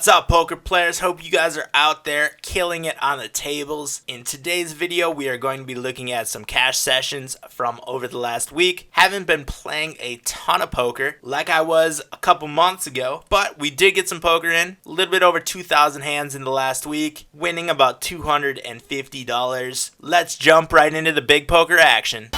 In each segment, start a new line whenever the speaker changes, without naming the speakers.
What's up, poker players? Hope you guys are out there killing it on the tables. In today's video, we are going to be looking at some cash sessions from over the last week. Haven't been playing a ton of poker like I was a couple months ago, but we did get some poker in. A little bit over 2,000 hands in the last week, winning about $250. Let's jump right into the big poker action.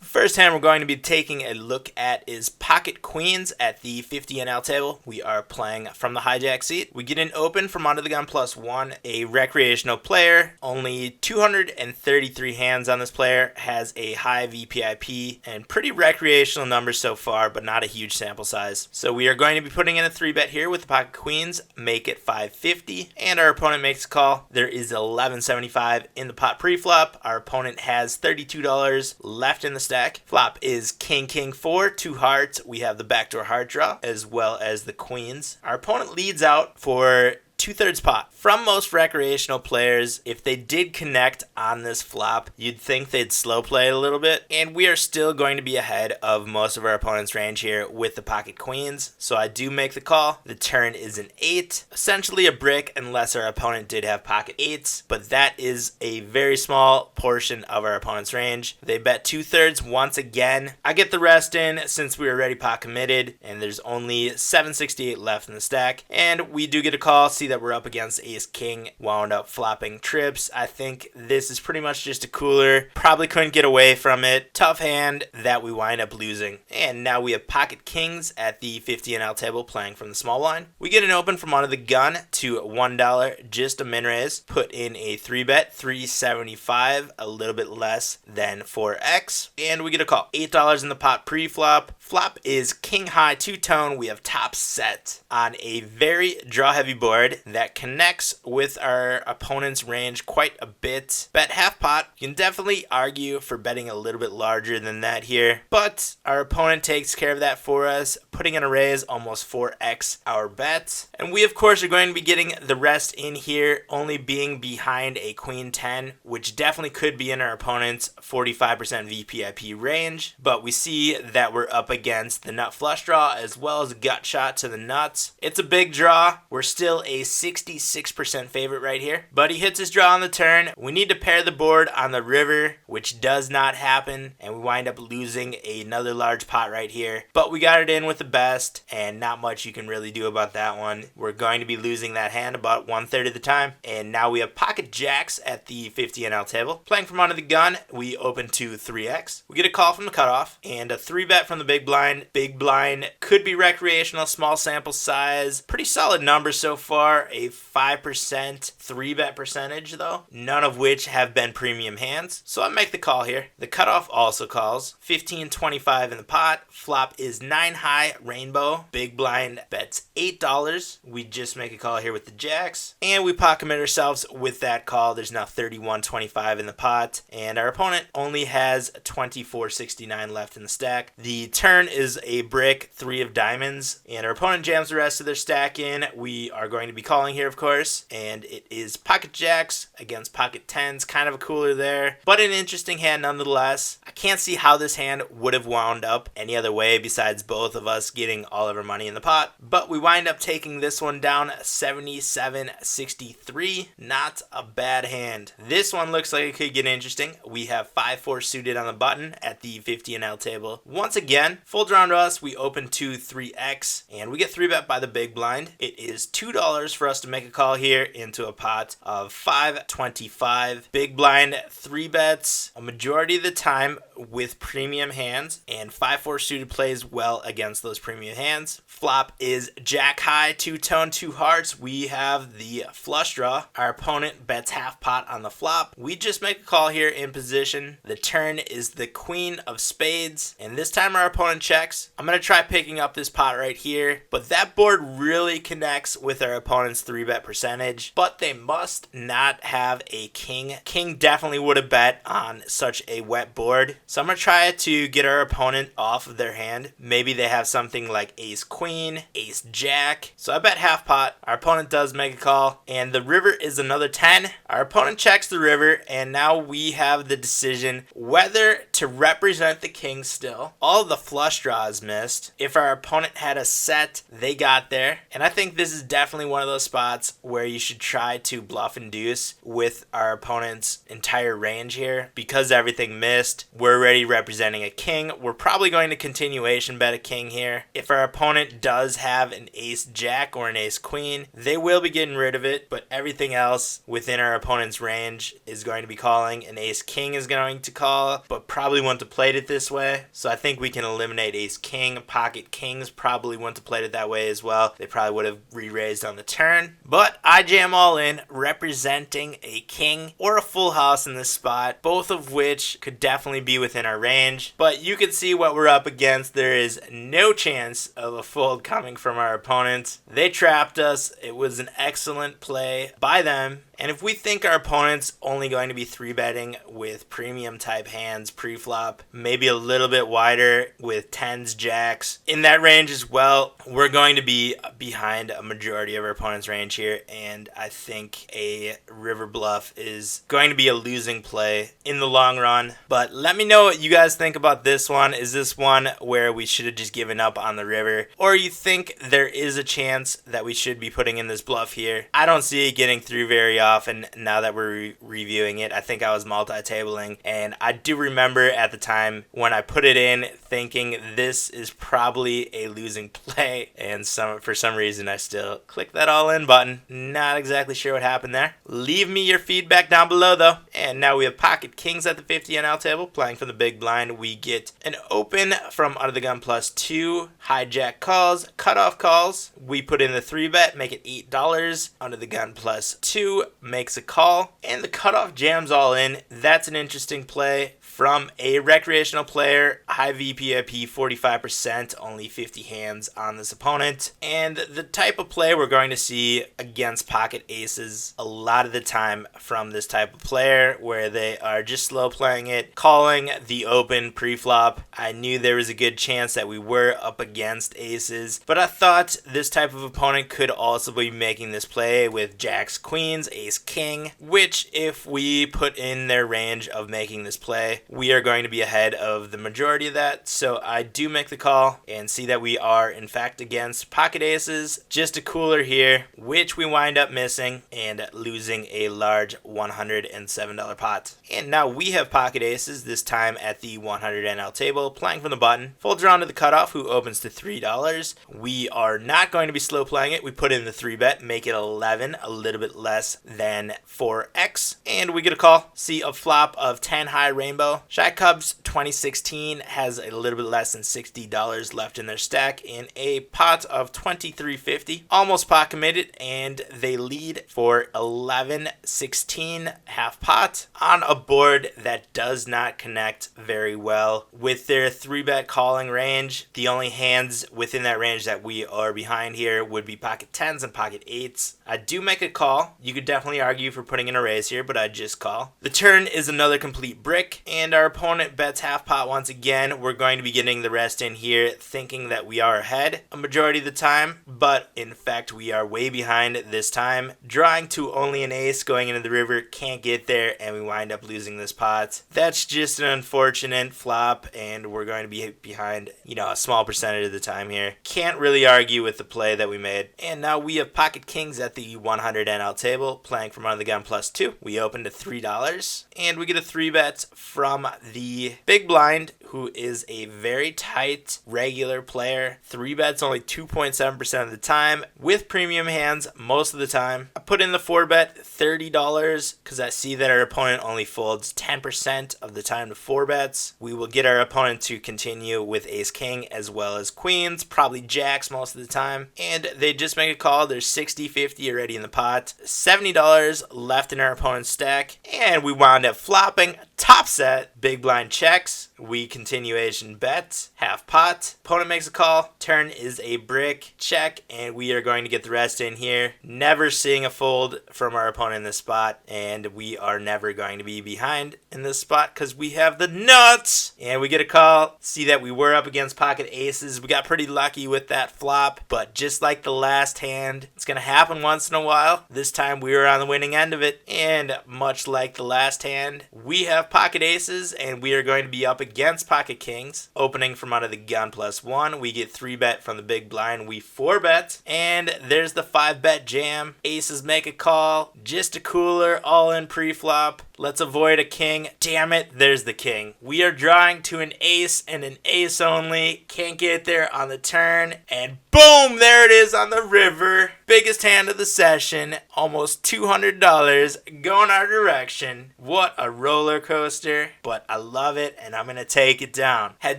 First hand we're going to be taking a look at is pocket queens at the 50 NL table. We are playing from the hijack seat. We get an open from under the gun +1, a recreational player. Only 233 hands on this player, has a high VPIP and pretty recreational numbers so far, but not a huge sample size. So we are going to be putting in a 3-bet here with the pocket queens, make it 550, and our opponent makes a call. There is 1175 in the pot pre-flop. Our opponent has $32 left in the stack. Flop is king, king, 4, 2 hearts. We have the backdoor heart draw as well as the queens. Our opponent leads out for 2/3 pot. From most recreational players, if they did connect on this flop, you'd think they'd slow play it a little bit, and we are still going to be ahead of most of our opponent's range here with the pocket queens. So I do make the call. The turn is an 8, essentially a brick unless our opponent did have pocket 8s, but that is a very small portion of our opponent's range. They bet 2/3 once again. I get the rest in since we were already pot committed, and there's only 768 left in the stack, and we do get a call. See that we're up against ace king, wound up flopping trips. I think this is pretty much just a cooler, probably couldn't get away from it. Tough hand that we wind up losing. And now we have pocket kings at the 50 NL table playing from the small line. We get an open from under the gun to $1, just a min raise. Put in a 3-bet, 375, a little bit less than 4x, and we get a call. $8 in the pot pre-flop. Flop is king high two-tone. We have top set on a very draw heavy board that connects with our opponent's range quite a bit. Bet half pot. You can definitely argue for betting a little bit larger than that here, but our opponent takes care of that for us, putting in a raise almost 4x our bet. And we of course are going to be getting the rest in here, only being behind a queen 10, which definitely could be in our opponent's 45% VPIP range, but we see that we're up against the nut flush draw as well as a gut shot to the nuts. It's a big draw. We're still a 66% favorite right here, but he hits his draw on the turn. We need to pair the board on the river, which does not happen, and we wind up losing another large pot right here, but we got it in with the best, and not much you can really do about that one. We're going to be losing that hand about 1/3 of the time, and now we have pocket jacks at the 50 NL table. Playing from under the gun, we open to 3x. We get a call from the cutoff, and a 3-bet from the big blind. Big blind could be recreational, small sample size, pretty solid numbers so far. A 5% 3-bet percentage though, none of which have been premium hands, so I make the call here. The cutoff also calls. 15.25 in the pot. Flop is 9 high rainbow. Big blind bets $8. We just make a call here with the jacks, and we pot commit ourselves with that call. There's now 31.25 in the pot, and our opponent only has 24.69 left in the stack. The turn is a brick, 3 of diamonds, and our opponent jams the rest of their stack in. We are going to be calling here, of course, and it is pocket jacks against pocket 10s. Kind of a cooler there, but an interesting hand nonetheless. I can't see how this hand would have wound up any other way besides both of us getting all of our money in the pot, but we wind up taking this one down 77.63. Not a bad hand. This one looks like it could get interesting. We have 5-4 suited on the button at the 50 NL table. Once again, full draw to us. We open to 3x, and we get 3-bet by the big blind. It is $2 for us to make a call here into a pot of 525. Big blind 3-bets a majority of the time with premium hands, and 5-4 suited plays well against those premium hands. Flop is jack high, two-tone, 2 hearts. We have the flush draw. Our opponent bets half pot on the flop. We just make a call here in position. The turn is the queen of spades, and this time our opponent checks. I'm going to try picking up this pot right here, but that board really connects with our opponent opponent's 3-bet percentage, but they must not have a king. King definitely would have bet on such a wet board. So I'm going to try to get our opponent off of their hand. Maybe they have something like ace queen, ace jack. So I bet half pot. Our opponent does make a call, and the river is another 10. Our opponent checks the river, and now we have the decision whether to represent the king still. All of the flush draws missed. If our opponent had a set, they got there. And I think this is definitely one of those spots where you should try to bluff and deuce with our opponent's entire range here. Because everything missed, we're already representing a king. We're probably going to continuation bet a king here. If our opponent does have an ace jack or an ace queen, they will be getting rid of it, but everything else within our opponent's range is going to be calling. An ace king is going to call, but probably want to play it this way. So I think we can eliminate ace king. Pocket kings probably want to play it that way as well. They probably would have re-raised on the turn, but I jam all in, representing a king or a full house in this spot, both of which could definitely be within our range. But you can see what we're up against. There is no chance of a fold coming from our opponents. They trapped us. It was an excellent play by them. And if we think our opponent's only going to be 3-betting with premium type hands pre-flop, maybe a little bit wider with 10s, jacks, in that range as well, we're going to be behind a majority of our opponent's range here. And I think a river bluff is going to be a losing play in the long run. But let me know what you guys think about this one. Is this one where we should have just given up on the river? Or you think there is a chance that we should be putting in this bluff here? I don't see it getting through very often now that we're reviewing it. I think I was multi-tabling, and I do remember at the time when I put it in thinking this is probably a losing play, and for some reason I still clicked that all in button. Not exactly sure what happened there. Leave me your feedback down below though. And now we have pocket kings at the 50 NL table playing from the big blind. We get an open from under the gun +2, hijack calls, cutoff calls. We put in the 3-bet, make it $8. Under the gun +2 makes a call, and the cutoff jams all in. That's an interesting play from a recreational player. High VPIP, 45%, only 50 hands on this opponent. And the type of play we're going to see against pocket aces a lot of the time from this type of player, where they are just slow playing it, calling the open pre-flop. I knew there was a good chance that we were up against aces, but I thought this type of opponent could also be making this play with jacks, queens, ace, king, which if we put in their range of making this play, we are going to be ahead of the majority of that. So I do make the call and see that we are in fact against pocket aces. Just a cooler here, which we wind up missing and losing a large $107 pot. And now we have pocket aces, this time at the 100 NL table, playing from the button. Full draw to the cutoff, who opens to $3. We are not going to be slow playing it. We put in the 3-bet, make it 11, a little bit less than 4x, and we get a call. See a flop of 10 high rainbow. Shy Cubs 2016 has a little bit less than $60 left in their stack in a pot of $23.50. Almost pot committed, and they lead for 11-16 half pot on a board that does not connect very well with their 3-bet calling range. The only hands within that range that we are behind here would be pocket 10s and pocket 8s. I do make a call. You could definitely argue for putting in a raise here, but I just call. The turn is another complete brick, and our opponent bets half pot once again. We're going to be getting the rest in here, thinking that we are ahead a majority of the time, but in fact we are way behind this time. Drawing to only an ace going into the river, can't get there, and we wind up losing this pot. That's just an unfortunate flop, and we're going to be behind, a small percentage of the time here. Can't really argue with the play that we made. And now we have pocket kings at the 100 NL table, playing from under the gun +2. We open to $3, and we get a 3-bet from the big blind, who is a very tight regular player. 3-bets only 2.7% of the time, with premium hands most of the time. I put in the 4-bet, $30, because I see that our opponent only folds 10% of the time to 4-bets. We will get our opponent to continue with ace king as well as queens, probably jacks most of the time, and they just make a call. There's 60-50 already in the pot, $70 left in our opponent's stack, and we wound up flopping. Top set, big blind checks. We continue continuation bet, half pot. Opponent makes a call, turn is a brick, check, and we are going to get the rest in here. Never seeing a fold from our opponent in this spot, and we are never going to be behind in this spot because we have the nuts. And we get a call. See that we were up against pocket aces. We got pretty lucky with that flop, but just like the last hand, it's going to happen once in a while. This time we were on the winning end of it, and much like the last hand, we have pocket aces, and we are going to be up against pocket kings. Opening from under the gun +1, we get 3-bet from the big blind. We 4-bet, and there's the 5-bet jam. Aces make a call, just a cooler, all in pre-flop. Let's avoid a king. Damn it, there's the king. We are drawing to an ace and an ace only. Can't get there on the turn. And boom, there it is on the river. Biggest hand of the session. Almost $200 going our direction. What a roller coaster. But I love it, and I'm going to take it down. Head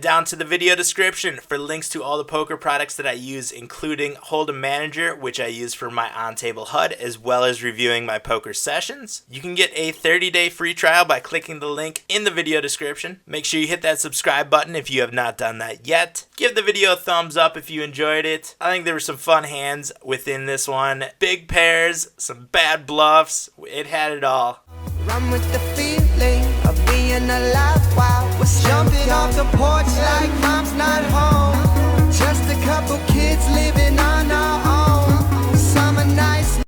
down to the video description for links to all the poker products that I use, including Hold'em Manager, which I use for my on-table HUD, as well as reviewing my poker sessions. You can get a 30-day free trial by clicking the link in the video description. Make sure you hit that subscribe button if you have not done that yet. Give the video a thumbs up if you enjoyed it. I think there were some fun hands within this one. Big pairs, some bad bluffs. It had it all.
Run with the feeling of being alive while we're jumping off the porch like